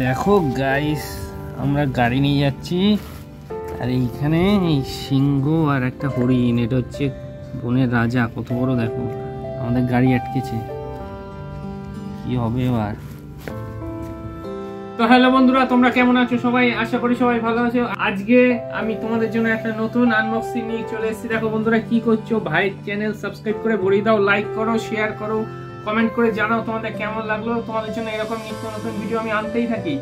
দেখো গাইস, আমরা গাড়ি নিয়ে যাচ্ছি আর এইখানে এই সিংহ আর একটা হরিণ, এটা হচ্ছে বনের রাজা। কত বড় দেখো, আমাদের গাড়ি আটকেছে, কি হবে এবার। তো হ্যালো বন্ধুরা, তোমরা কেমন আছো সবাই? আশা করি সবাই ভালো আছো। আজকে আমি তোমাদের জন্য একটা নতুন আনবক্সিং নিয়ে চলে এসেছি। দেখো বন্ধুরা, কি করছো? ভাইয়ের চ্যানেল সাবস্ক্রাইব করে ভরিয়ে দাও, লাইক করো, শেয়ার করো, কমেন্ট করে জানাও তোমাদের কেমন লাগলো। তোমাদের জন্য এরকম নিত্য নতুন ভিডিও আমি আনতেই থাকি,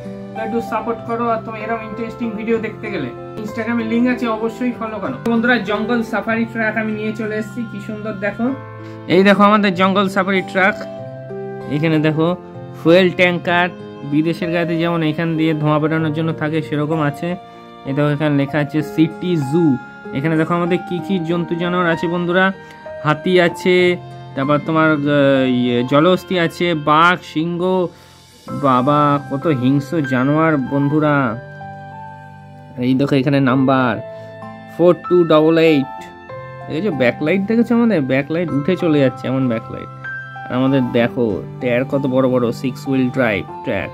একটু সাপোর্ট করো। আর তুমি এরকম ইন্টারেস্টিং ভিডিও দেখতে গেলে ইনস্টাগ্রামে লিংক আছে, অবশ্যই ফলো করো। বন্ধুরা, জঙ্গল সাফারি ট্রাক আমি নিয়ে চলে এসেছি। কি সুন্দর দেখো, এই দেখো আমাদের জঙ্গল সাফারি ট্রাক। এখানে দেখো ফুয়েল ট্যাঙ্কার, বিদেশের গাড়িতে যেমন এখান দিয়ে ধোঁয়া বেরোনোর জন্য থাকে সেরকম আছে। এই দেখো এখানে লেখা আছে সিটি জু। এখানে দেখো আমাদের কি কি জন্তু জানোয়ার আছে বন্ধুরা। হাতি আছে, তারপর তোমার জলহস্তী আছে, বাঘ, সিংহ, বাবা কত হিংস্র জানোয়ার বন্ধুরা। এই দেখো এখানে নাম্বার 4288। দেখেছো ব্যাকলাইট, দেখেছো আমাদের ব্যাকলাইট উঠে চলে যাচ্ছে এমন ব্যাকলাইট। আমাদের দেখো টায়ার কত বড় বড়, 6 হুইল ড্রাইভ ট্র্যাক।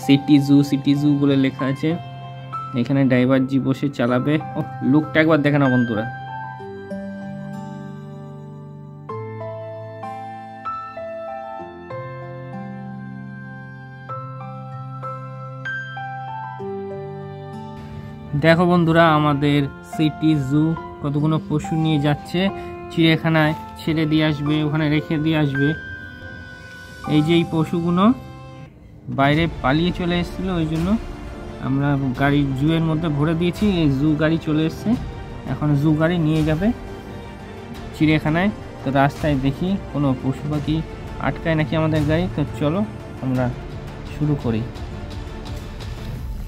সিটি জু বলে লেখা আছে। এখানে ড্রাইভার জি বসে চালাবে। ও লুকটা একবার দেখে না বন্ধুরা। দেখো বন্ধুরা, আমাদের সিটি জু কতগুলো পশু নিয়ে যাচ্ছে চিড়িয়াখানায়, ছেড়ে দিয়ে আসবে, ওখানে রেখে দিয়ে আসবে। এই যে এই পশুগুলো বাইরে পালিয়ে চলে এসেছিলো, ওই জন্য আমরা গাড়ি জুয়ের মধ্যে ভরে দিয়েছি। এই জু গাড়ি চলে এসছে, এখন জু গাড়ি নিয়ে যাবে চিড়িয়াখানায়। তো রাস্তায় দেখি কোনো পশু পাখি আটকায় নাকি আমাদের গাড়ি। তো চলো আমরা শুরু করি।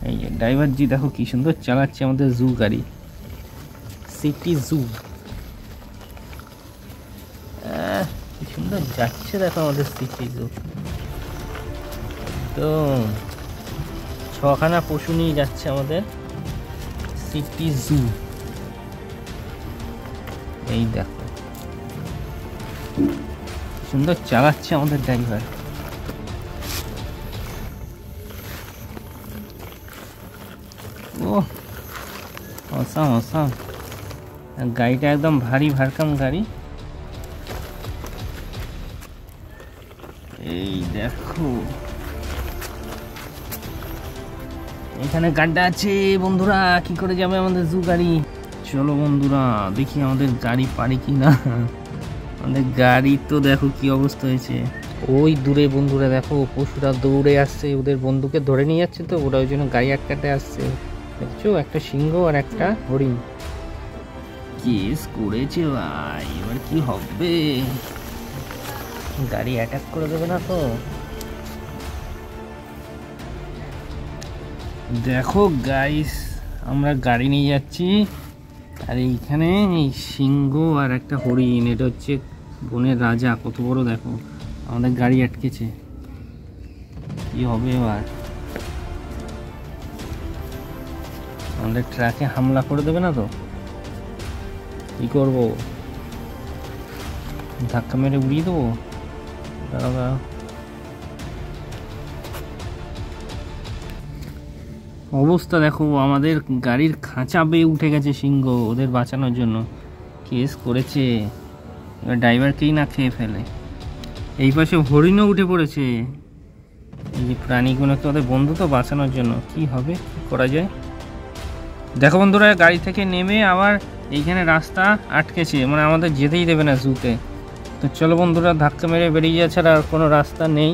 এই ড্রাইভার জি দেখো কি সুন্দর চালাচ্ছে আমাদের জু গাড়ি, সিটি জু। কি সুন্দর যাচ্ছে দেখো আমাদের সিটি জু। তো 6খানা পশু নিয়ে যাচ্ছে আমাদের সিটি জু। এই দেখো সুন্দর চালাচ্ছে আমাদের ড্রাইভার। ও অসাম অসাম, গাড়িটা একদম ভারী ভারকাম গাড়ি। এই দেখো এখানে গাড্ডা আছে বন্ধুরা, কি করে যাবে আমাদের জু গাড়ি। চলো বন্ধুরা দেখি আমাদের গাড়ি পারি কি না। আমাদের গাড়ি তো দেখো কি অবস্থা হয়েছে। ওই দূরে বন্ধুরা দেখো পশুরা দৌড়ে আসছে, ওদের বন্ধুকে ধরে নিয়ে যাচ্ছে। তো ওরা ওই জন্য গাড়ি আটকাতে আসছে। দেখছো একটা সিংহ আর একটা হরিণ। কেস করেছে ভাই, এবার কি হবে? গাড়ি অ্যাটাক করে দেবে না তো? দেখো গাইস, আমরা গাড়ি নিয়ে যাচ্ছি আর এইখানে এই সিংহ আর একটা হরিণ, এটা হচ্ছে বনের রাজা। কত বড় দেখো, আমাদের গাড়ি আটকেছে, কি হবে এবার। আমাদের ট্রাকে হামলা করে দেবে না তো? কি করবো, ধাক্কা মেরে উড়িয়ে দেবো? দাঁড়াও দাঁড়াও। অবস্থা দেখো, আমাদের গাড়ির খাঁচা বেয়ে উঠে গেছে সিংহ। ওদের বাঁচানোর জন্য কেস করেছে, এবার ড্রাইভারকেই না খেয়ে ফেলে। এই পাশে হরিণও উঠে পড়েছে। এই যে প্রাণীগুলো তো ওদের বন্ধু, তো বাঁচানোর জন্য কি হবে, কি করা যায়। দেখো বন্ধুরা, গাড়ি থেকে নেমে আবার এইখানে রাস্তা আটকেছে, মানে আমাদের যেতেই দেবে না জুতে। তো চলো বন্ধুরা, ধাক্কা মেরে বেরিয়ে যাওয়া ছাড়া আর কোনো রাস্তা নেই,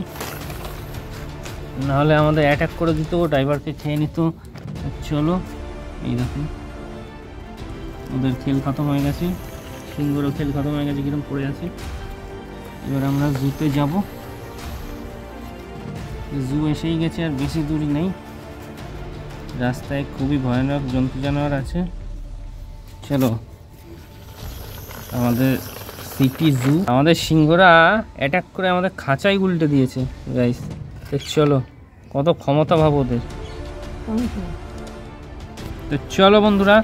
নাহলে আমাদের অ্যাটাক করে দিত, ড্রাইভারকে খেয়ে নিত। চলো, এই দেখো ওদের খেল খতম হয়ে গেছে, সিংহরও খেল খতম হয়ে গেছে, কিরকম পড়ে আছে। এবার আমরা জুতে যাব। জু এসেই গেছে, আর বেশি দূরই নেই। রাস্তায় খুবই ভয়ানক জন্তু জানোয়ার আছে। চলো, আমাদের সিটি জু, আমাদের সিংহরা অ্যাটাক করে আমাদের খাঁচাই উল্টে দিয়েছে গাইস। তো চলো, কত ক্ষমতা ভাব ওদের। তো চলো বন্ধুরা,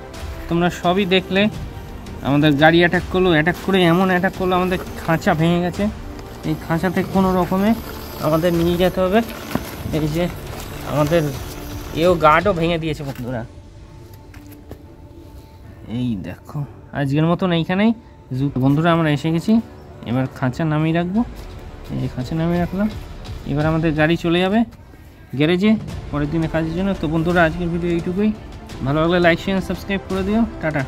তোমরা সবই দেখলে আমাদের গাড়ি অ্যাটাক করলো, অ্যাটাক করে এমন অ্যাটাক করলো আমাদের খাঁচা ভেঙে গেছে। এই খাঁচাতে কোনো রকমে আমাদের নিয়ে যেতে হবে। এই যে আমাদের এও গার্ডও ভেঙে দিয়েছে বন্ধুরা। এই দেখো আজকের মতন এইখানেই বন্ধুরা আমরা এসে গেছি। এবার খাঁচা নামিয়ে রাখবো, এই খাঁচা নামিয়ে রাখলাম। এবার আমাদের গাড়ি চলে যাবে গ্যারেজে পরের দিনের কাজের জন্য। তো বন্ধুরা আজকের ভিডিও এইটুকুই, ভালো লাগলে লাইক শেয়ার সাবস্ক্রাইব করে দিও। টাটা।